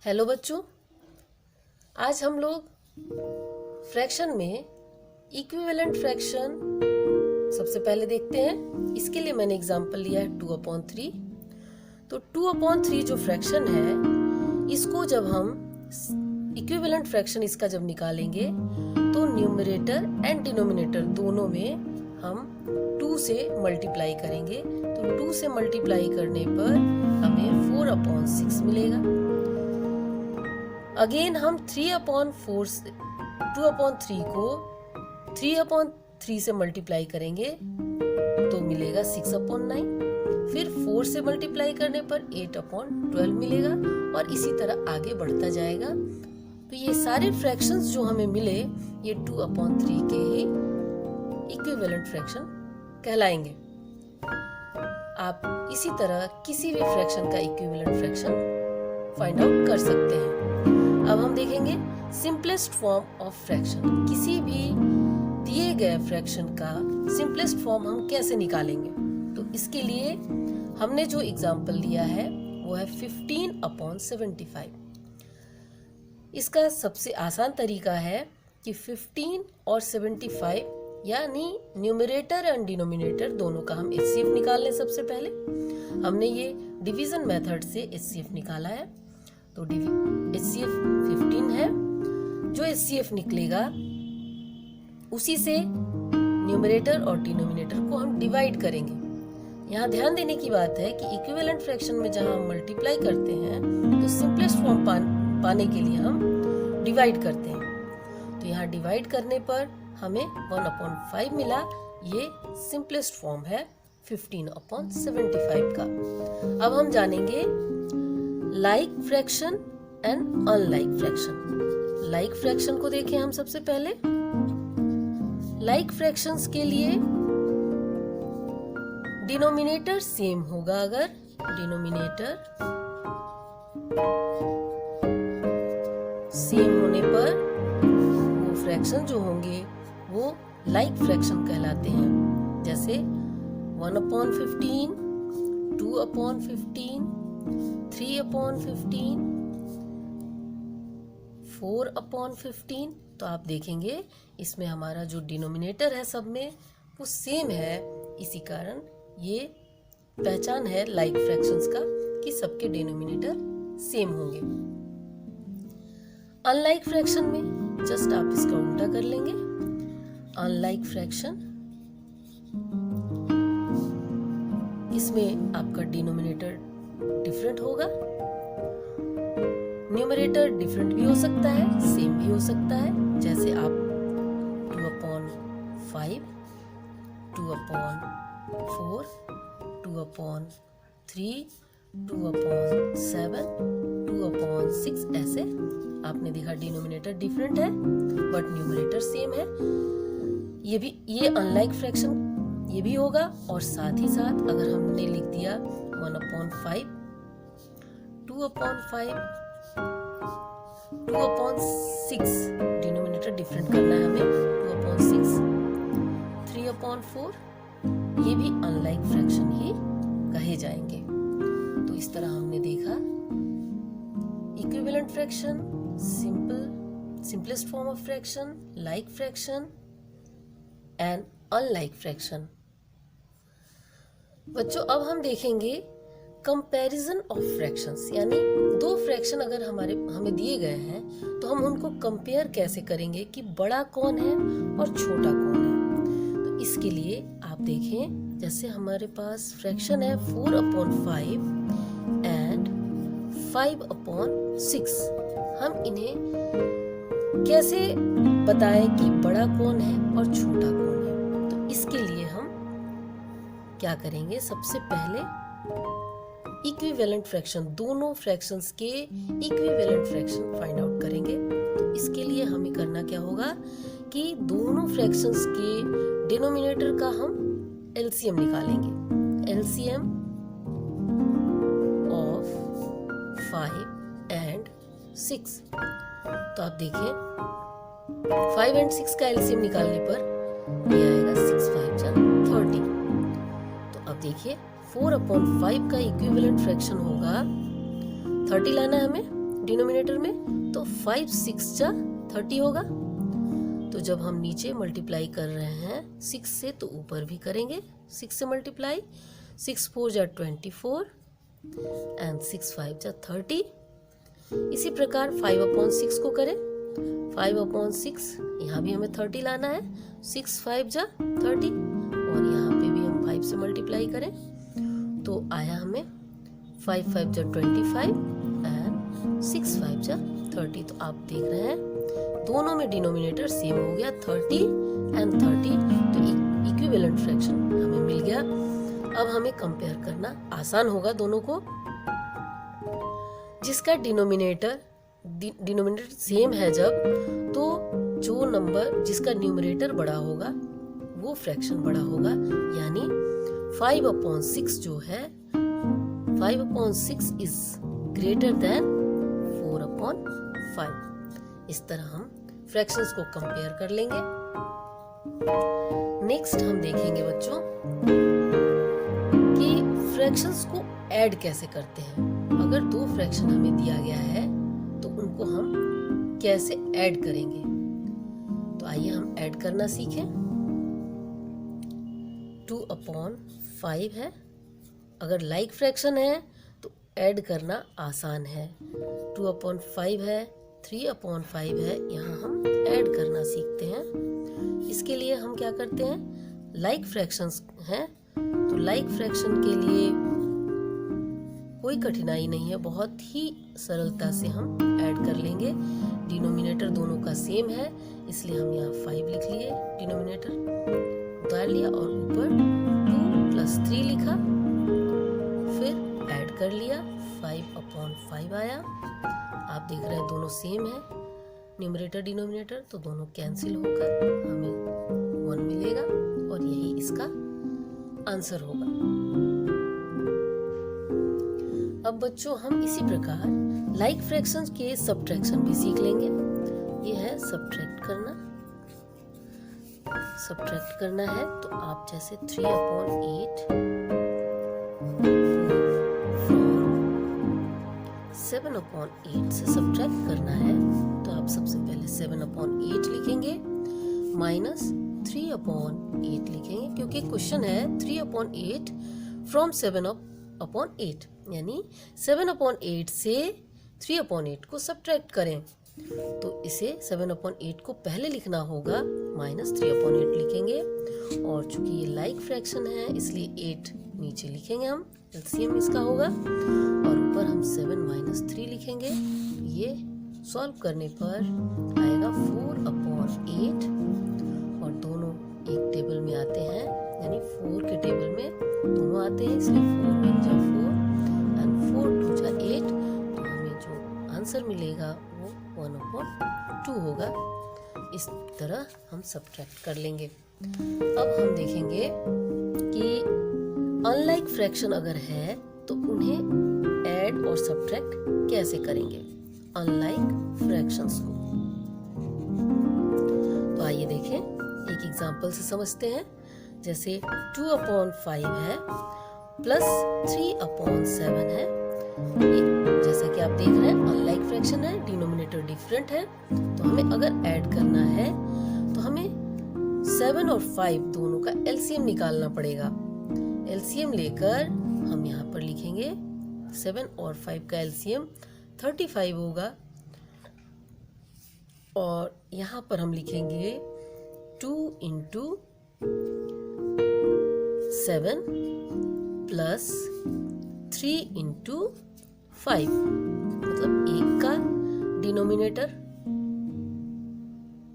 Hello बच्चों, आज हम लोग फ्रैक्शन में इक्विवेलेंट फ्रैक्शन सबसे पहले देखते हैं। इसके लिए मैंने एग्जांपल लिया है 2/3। तो 2/3 जो फ्रैक्शन है, इसको जब हम इक्विवेलेंट फ्रैक्शन इसका जब निकालेंगे तो न्यूमरेटर एंड डिनोमिनेटर दोनों में हम 2 से मल्टीप्लाई करेंगे। तो 2 से मल्टीप्लाई करने पर हमें 4/6 मिलेगा। अगेन हम 3/4 से 2/3 को 3/3 से मल्टीप्लाई करेंगे तो मिलेगा 6/9। फिर 4 से मल्टीप्लाई करने पर 8/12 मिलेगा और इसी तरह आगे बढ़ता जाएगा। तो ये सारे फ्रैक्शंस जो हमें मिले ये 2/3 के ही इक्विवेलेंट फ्रैक्शन कहलाएंगे। आप इसी तरह किसी भी फ्रैक्शन का इक्विवेलेंट फ्रैक्शन फाइंड आउट कर सकते हैं। अब हम देखेंगे सिंपलेस्ट फॉर्म ऑफ फ्रैक्शन। किसी भी दिए गए फ्रैक्शन का सिंपलेस्ट फॉर्म हम कैसे निकालेंगे। तो इसके लिए हमने जो एग्जांपल लिया है वो है 15/75। इसका सबसे आसान तरीका है कि 15 और 75 यानी न्यूमरेटर एंड डिनोमिनेटर दोनों का हम HCF निकाल लें। सबसे पहले हमने ये डिवीजन मेथड से HCF निकाला है। तो HCF 15 है। जो HCF निकलेगा उसी से न्यूमरेटर और डिनोमिनेटर को हम डिवाइड करेंगे। यहाँ ध्यान देने की बात है कि इक्विवेलेंट फ्रैक्शन में जहाँ हम मल्टीप्लाई करते हैं तो सिंपलेस्ट फॉर्म पाने के लिए हम डिवाइड करते हैं। तो यहाँ डिवाइड करने पर हमें 1/5 मिला। ये सिंपलेस्ट फॉर्म है 15/75 का। अब हम जानेंगे like fraction and unlike fraction. Like fraction को देखें हम सबसे पहले। लाइक फ्रैक्शंस के लिए डिनोमिनेटर सेम होगा। अगर डिनोमिनेटर सेम होने पर वो फ्रैक्शन जो होंगे वो लाइक फ्रैक्शन कहलाते हैं। जैसे 1/15, 2/15, 3/15, 4/15। तो आप देखेंगे इसमें हमारा जो डिनोमिनेटर है सब में वो सेम है। इसी कारण ये पहचान है लाइक फ्रैक्शंस का कि सबके डिनोमिनेटर सेम होंगे। अनलाइक फ्रैक्शन में जस्ट आप इसका उल्टा कर लेंगे। अनलाइक फ्रैक्शन, इसमें आपका डिनोमिनेटर डिफरेंट होगा। न्यूमरेटर डिफरेंट भी हो सकता है, सेम भी हो सकता है। जैसे आप 2/5, 2/4, 2/3, 2/7, 2/6 ऐसे आपने देखा डिनोमिनेटर डिफरेंट है बट न्यूमरेटर सेम है। ये अनलाइक फ्रैक्शन ये भी होगा। और साथ ही साथ अगर हमने लिख दिया 1/5, 2/5, 2/6 डिनोमिनेटर डिफरेंट करना है हमें, 2/6, 3/4, ये भी अनलाइक फ्रैक्शन ही कहे जाएंगे। तो इस तरह हमने देखा equivalent fraction, simplest form of fraction, like fraction and unlike fraction. बच्चों अब हम देखेंगे कंपैरिजन ऑफ फ्रैक्शंस। यानी दो फ्रैक्शन अगर हमें दिए गए हैं तो हम उनको कंपेयर कैसे करेंगे कि बड़ा कौन है और छोटा कौन है। तो इसके लिए आप देखें, जैसे हमारे पास फ्रैक्शन है 4/5 एंड 5/6। हम इन्हें कैसे बताएं कि बड़ा कौन है और छोटा कौन है। तो इसके लिए हम क्या करेंगे, सबसे पहले इक्विवेलेंट फ्रैक्शन, दोनों फ्रैक्शंस के इक्विवेलेंट फ्रैक्शन फाइंड आउट करेंगे। तो इसके लिए हमें करना क्या होगा कि दोनों फ्रैक्शंस के डिनोमिनेटर का हम LCM निकालेंगे। LCM of 5 and 6। तो आप देखिए 5 एंड 6 का LCM निकालने पर ये आएगा 6 5 जा 30। तो अब देखिए 4/5 का इक्विवेलेंट फ्रैक्शन होगा 30 लाना है हमें डिनोमिनेटर में, तो 5 6 जा 30 होगा। तो जब हम नीचे मल्टीप्लाई कर रहे हैं 6 से, तो ऊपर भी करेंगे 6 से मल्टीप्लाई। 6 4 जा 24 एंड 6 5 जा 30। इसी प्रकार 5/6 को करें। 5/6 यहाँ भी हमें 30 लाना है। 6 5 जा 30 और यहाँ पे भी हम 5 से मल्टीप्लाई करें तो आया हमें 5 5 जा 25 एंड 6 5 जा 30। तो आप देख रहे हैं दोनों में डिनोमिनेटर सेम हो गया, 30 एंड 30। तो इक्विवेलेंट फ्रैक्शन हमें मिल गया। अब हमें कंपेयर करना आसान होगा दोनों को। जिसका डिनोमिनेटर सेम है जब, तो जो नंबर जिसका न्यूमरेटर बड़ा होगा वो फ्रैक्शन बड़ा होगा। यानी 5/6 जो है, 5/6 इज ग्रेटर देन 4/5। इस तरह हम फ्रैक्शंस को कंपेयर कर लेंगे। नेक्स्ट हम देखेंगे बच्चों कि फ्रैक्शंस को ऐड कैसे करते हैं। अगर दो फ्रैक्शन हमें दिया गया है तो उनको हम कैसे ऐड करेंगे। तो आइए हम ऐड करना सीखें। 2/5 है। अगर लाइक फ्रैक्शन है तो ऐड करना आसान है। 2/5 है, 3/5 है, यहाँ हम ऐड करना सीखते हैं। इसके लिए हम क्या करते हैं, लाइक फ्रैक्शंस हैं तो लाइक फ्रैक्शन के लिए कोई कठिनाई नहीं है, बहुत ही सरलता से हम ऐड कर लेंगे। डिनोमिनेटर दोनों का सेम है इसलिए हम यहाँ 5 लिख लिए, डिनोमिनेटर उतार लिया और ऊपर 2 + 3 लिखा, फिर ऐड कर लिया, 5/5 आया। आप देख रहे हैं दोनों सेम है, न्यूमरेटर डिनोमिनेटर, तो दोनों कैंसिल होकर हमें 1 मिलेगा और यही इसका आंसर होगा। अब बच्चों हम इसी प्रकार लाइक फ्रैक्शंस के सब्ट्रैक्शन भी सीख लेंगे। ये है सब्ट्रैक्ट करना। सब्ट्रैक्ट करना है तो आप जैसे 3/8 7/8 से सब्ट्रैक्ट करना है तो आप सबसे पहले 7/8 लिखेंगे माइनस 3/8 लिखेंगे, क्योंकि क्वेश्चन है 3/8 फ्रॉम 7/8, यानी 7/8 से 3/8 को सब्ट्रैक्ट करें। तो इसे 7/8 को पहले लिखना होगा, माइनस 3/8 लिखेंगे। और चूंकि ये लाइक फ्रैक्शन है इसलिए 8 नीचे लिखेंगे हम, एलसीएम इसका होगा, और ऊपर हम 7 - 3 लिखेंगे। ये सॉल्व करने पर आएगा 4/8 और दोनों एक टेबल में आते हैं, यानी 4 के टेबल में दोनों आते हैं, इसलिए 4 1 जा 4 एंड 4 2 जा 8। तो हमें जो आंसर मिलेगा वो 1/2 होगा। इस तरह हम सब्ट्रैक्ट कर लेंगे। अब हम देखेंगे कि अनलाइक फ्रैक्शन अगर है तो उन्हें ऐड और सब्ट्रैक्ट कैसे करेंगे, अनलाइक फ्रैक्शंस को। तो आइए देखें, एक एग्जांपल से समझते हैं। जैसे 2/5 है प्लस 3/7 है। ये जैसा कि आप देख रहे हैं अनलाइक फ्रैक्शन है, डिनोमिनेटर डिफरेंट है, तो हमें अगर ऐड करना है तो हमें 7 और 5 दोनों का एलसीएम निकालना पड़ेगा। एलसीएम लेकर हम यहाँ पर लिखेंगे 7 और 5 का एलसीएम 35 होगा, और यहाँ पर हम लिखेंगे 2 × 7 प्लस 3 × 5, मतलब एक का डिनोमिनेटर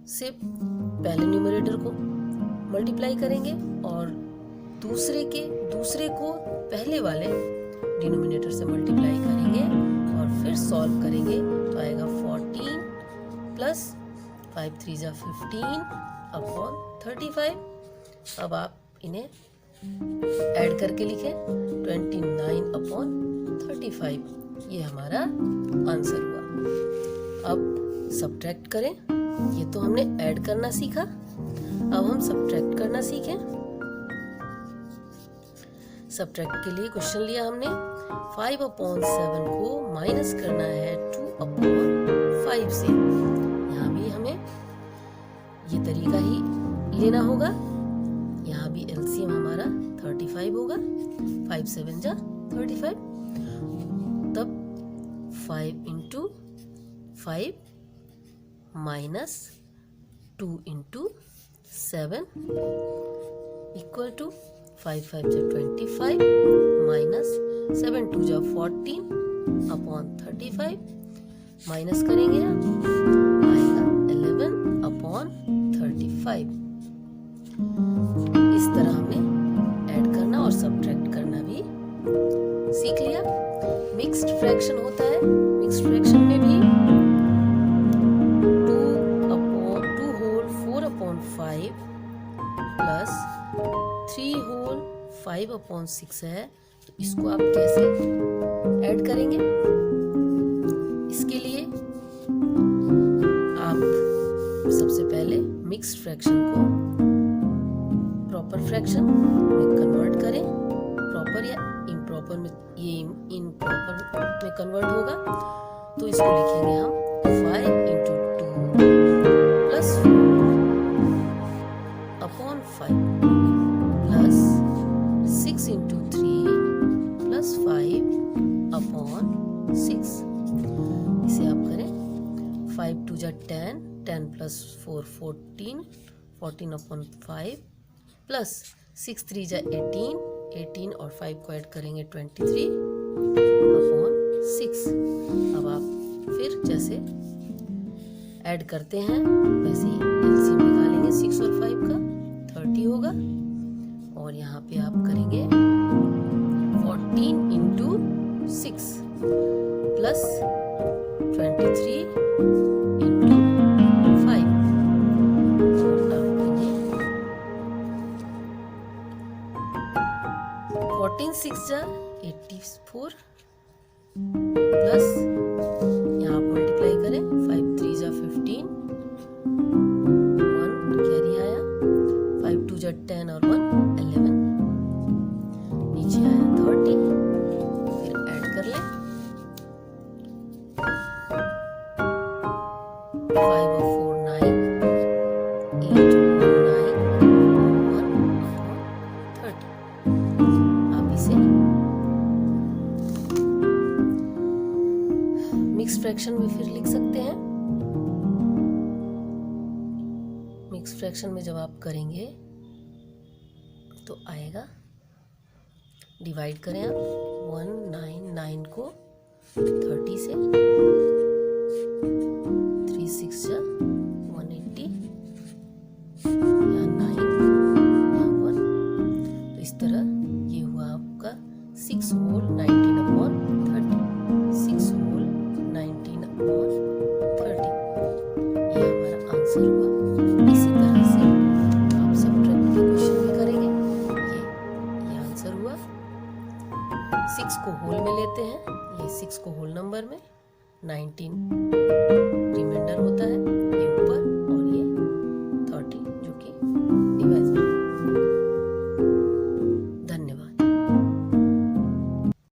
से पहले न्यूमरेटर को मल्टीप्लाई करेंगे और दूसरे को पहले वाले डिनोमिनेटर से मल्टीप्लाई करेंगे और फिर सॉल्व करेंगे। तो आएगा 14 प्लस 5 3 जा 15/35। अब आप इन्हें ऐड करके लिखें 29/35। ये हमारा आंसर हुआ। अब सब्ट्रैक्ट करें। ये तो हमने ऐड करना सीखा, अब हम सब्ट्रैक्ट करना सीखें। सब्ट्रैक्ट के लिए क्वेश्चन लिया हमने, 5/7 को माइनस करना है अपॉन 5 से। यहाँ भी हमें ये तरीका ही लेना होगा। यहाँ भी एलसीएम हमारा 35 होगा, 5 7 जा 35, तब 5 into 5 minus 2 into 7 equal to 5 5 जा 25 माइनस 7 2 जा 14 अपॉन 35, माइनस करेंगे आएगा 11 अपॉन 35। इस तरह हमने ऐड करना और सब्ट्रैक्ट करना भी सीख लिया। मिक्स्ड फ्रैक्शन होता है, मिक्स्ड फ्रैक्शन में भी 2 whole 4 upon 5 plus 3 whole 5 upon 6 है। तो इसको आप कैसे ऐड करेंगे? इसके लिए आप सबसे पहले मिक्स्ड फ्रैक्शन को प्रॉपर फ्रैक्शन में कन्वर्ट करें। प्रॉपर या इम्प्रॉपर में, ये इम्प्रॉपर में कन्वर्ट होगा, तो इसको लिखेंगे हम 5 into 2 plus 4 upon 5 plus 6 into 3 plus 5 upon 6। इसे आप करें 5 2 जा 10, 10 प्लस 4 14, 14 अपॉन 5 प्लस 6 3 जा 18, 18 और 5 को ऐड करेंगे 23 अपॉन 6। अब आप फिर जैसे ऐड करते हैं वैसे ही एलसीएम निकालेंगे 6 और 5 का, 30 होगा। और यहाँ पे आप करेंगे 14 इंटू 6 प्लस 23 इंटू 5 और आप करेंगे 14 6 जा 84 प्लस यहाँ आप मल्टीप्लाई करें 5 3 जा 15, 1 कैरी आया, 5 2 जा 10 और 1 11, नीचे आया 30। फिर ऐड कर लें 5 और 4 9, 8 और 9 1 अपॉन 30। आप इसे मिक्स फ्रैक्शन में फिर लिख सकते हैं। मिक्स फ्रैक्शन में जब आप करेंगे तो आएगा, डिवाइड करें आप 199 को 30 से, 3 6 जा 180, यहाँ 9 यहाँ 1। तो इस तरह ये हुआ आपका 6 होल 19 अपॉन 30, 6 होल 19 अपॉन 30, ये हमारा आंसर हुआ। इसी तरह से आप सब्ट्रैक्ट के क्वेश्चन भी करेंगे। ये आंसर हुआ। 6 को होल में लेते हैं, ये 6 को होल नंबर में, 19